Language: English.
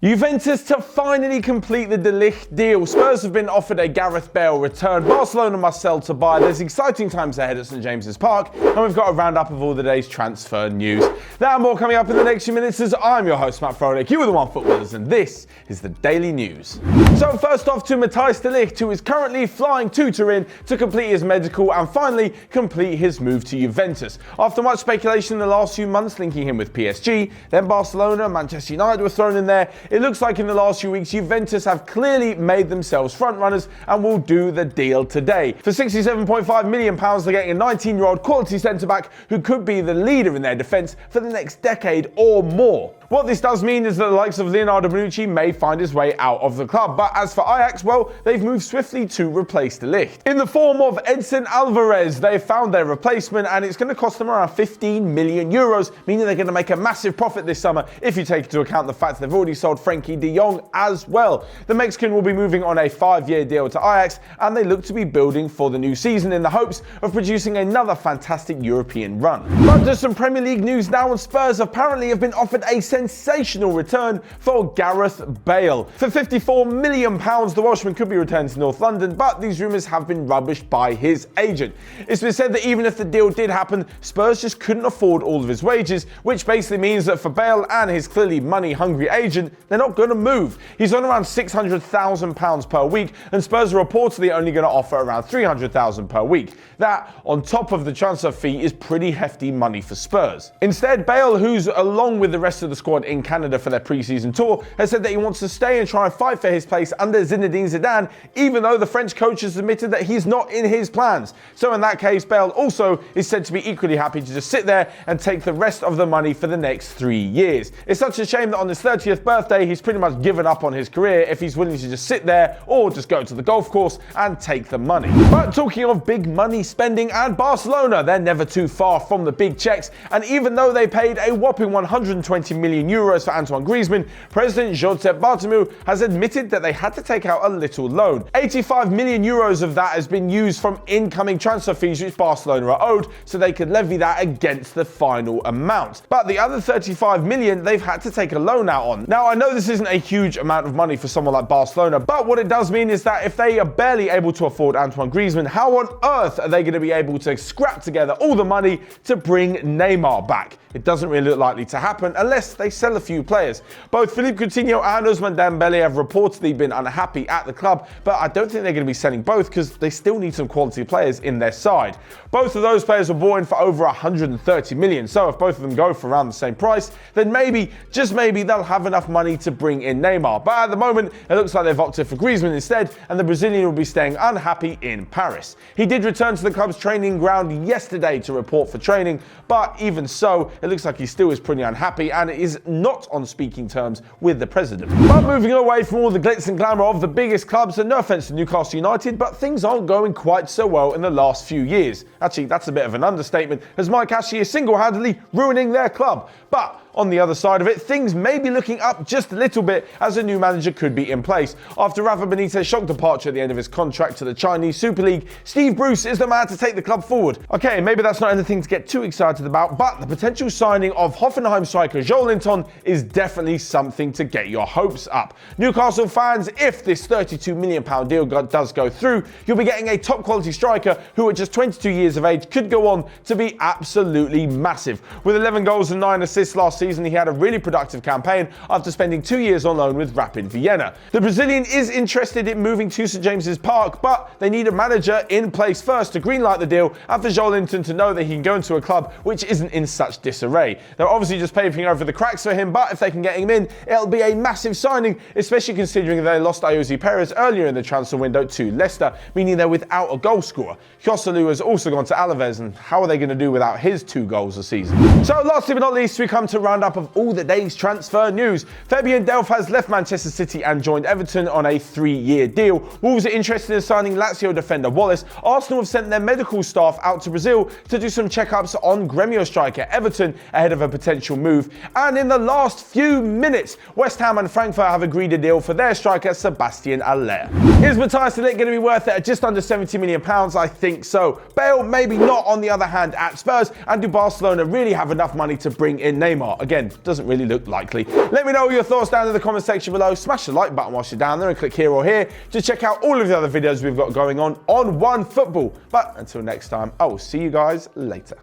Juventus to finally complete the Ligt deal. Spurs have been offered a Gareth Bale return. Barcelona must sell to buy. There's exciting times ahead at St James's Park, and we've got a roundup of all the day's transfer news. That and more coming up in the next few minutes as I'm your host, Matt Froelich. You are the Onefootballers, and this is the Daily News. So first off to Matthijs de Ligt, who is currently flying to Turin to complete his medical and finally complete his move to Juventus. After much speculation in the last few months linking him with PSG, then Barcelona and Manchester United were thrown in there. It looks like in the last few weeks, Juventus have clearly made themselves frontrunners and will do the deal today. For £67.5 million, they're getting a 19-year-old quality centre-back who could be the leader in their defence for the next decade or more. What this does mean is that the likes of Leonardo Bonucci may find his way out of the club, but as for Ajax, well, they've moved swiftly to replace de Ligt. In the form of Edson Alvarez, they've found their replacement and it's going to cost them around €15 million, meaning they're going to make a massive profit this summer if you take into account the fact they've already sold Frenkie de Jong as well. The Mexican will be moving on a 5-year deal to Ajax and they look to be building for the new season in the hopes of producing another fantastic European run. But there's some Premier League news now, and Spurs apparently have been offered a sensational return for Gareth Bale. For £54 million, the Welshman could be returned to North London, but these rumours have been rubbished by his agent. It's been said that even if the deal did happen, Spurs just couldn't afford all of his wages, which basically means that for Bale and his clearly money-hungry agent, they're not going to move. He's on around £600,000 per week, and Spurs are reportedly only going to offer around £300,000 per week. That, on top of the transfer fee, is pretty hefty money for Spurs. Instead, Bale, who's along with the rest of the squad in Canada for their pre-season tour, has said that he wants to stay and try and fight for his place under Zinedine Zidane, even though the French coach has admitted that he's not in his plans. So in that case, Bale also is said to be equally happy to just sit there and take the rest of the money for the next 3 years. It's such a shame that on his 30th birthday, he's pretty much given up on his career if he's willing to just sit there or just go to the golf course and take the money. But talking of big money spending, and Barcelona, they're never too far from the big checks, and even though they paid a whopping €120 million for Antoine Griezmann, President Josep Bartomeu has admitted that they had to take out a little loan. €85 million of that has been used from incoming transfer fees which Barcelona are owed, so they could levy that against the final amount. But the other €35 million they've had to take a loan out on. Now, I know this isn't a huge amount of money for someone like Barcelona, but what it does mean is that if they are barely able to afford Antoine Griezmann, how on earth are they going to be able to scrap together all the money to bring Neymar back? It doesn't really look likely to happen unless they sell a few players. Both Philippe Coutinho and Ousmane Dembele have reportedly been unhappy at the club, but I don't think they're going to be selling both because they still need some quality players in their side. Both of those players were bought in for over $130 million, so if both of them go for around the same price, then maybe, just maybe, they'll have enough money to bring in Neymar. But at the moment, it looks like they've opted for Griezmann instead, and the Brazilian will be staying unhappy in Paris. He did return to the club's training ground yesterday to report for training, but even so, it looks like he still is pretty unhappy and is not on speaking terms with the president. But moving away from all the glitz and glamour of the biggest clubs, and no offence to Newcastle United, but things aren't going quite so well in the last few years. Actually, that's a bit of an understatement, as Mike Ashley is single-handedly ruining their club. But on the other side of it, things may be looking up just a little bit as a new manager could be in place. After Rafa Benitez's shock departure at the end of his contract to the Chinese Super League, Steve Bruce is the man to take the club forward. Okay, maybe that's not anything to get too excited about, but the potential signing of Hoffenheim striker Joelinton is definitely something to get your hopes up. Newcastle fans, if this £32 million deal does go through, you'll be getting a top quality striker who at just 22 years of age could go on to be absolutely massive. With 11 goals and 9 assists last season, he had a really productive campaign after spending 2 years on loan with Rapid Vienna. The Brazilian is interested in moving to St James's Park, but they need a manager in place first to greenlight the deal and for Joelinton to know that he can go into a club which isn't in such disarray. They're obviously just paving over the cracks for him, but if they can get him in, it'll be a massive signing, especially considering they lost Ayoze Perez earlier in the transfer window to Leicester, meaning they're without a goal scorer. Joselu has also gone to Alaves, and how are they going to do without his 2 goals a season? So lastly but not least, we come to round up of all the day's transfer news. Fabian Delph has left Manchester City and joined Everton on a 3-year deal. Wolves are interested in signing Lazio defender Wallace. Arsenal have sent their medical staff out to Brazil to do some checkups on Gremio striker Everton ahead of a potential move. And in the last few minutes, West Ham and Frankfurt have agreed a deal for their striker Sebastien Haller. Is Matthijs de Ligt going to be worth it at just under £70 million? I think so. Bale maybe not, on the other hand, at Spurs. And do Barcelona really have enough money to bring in Neymar? again, doesn't really look likely. Let me know all your thoughts down in the comment section below. Smash the like button whilst you're down there and click here or here to check out all of the other videos we've got going on OneFootball. But until next time, I will see you guys later.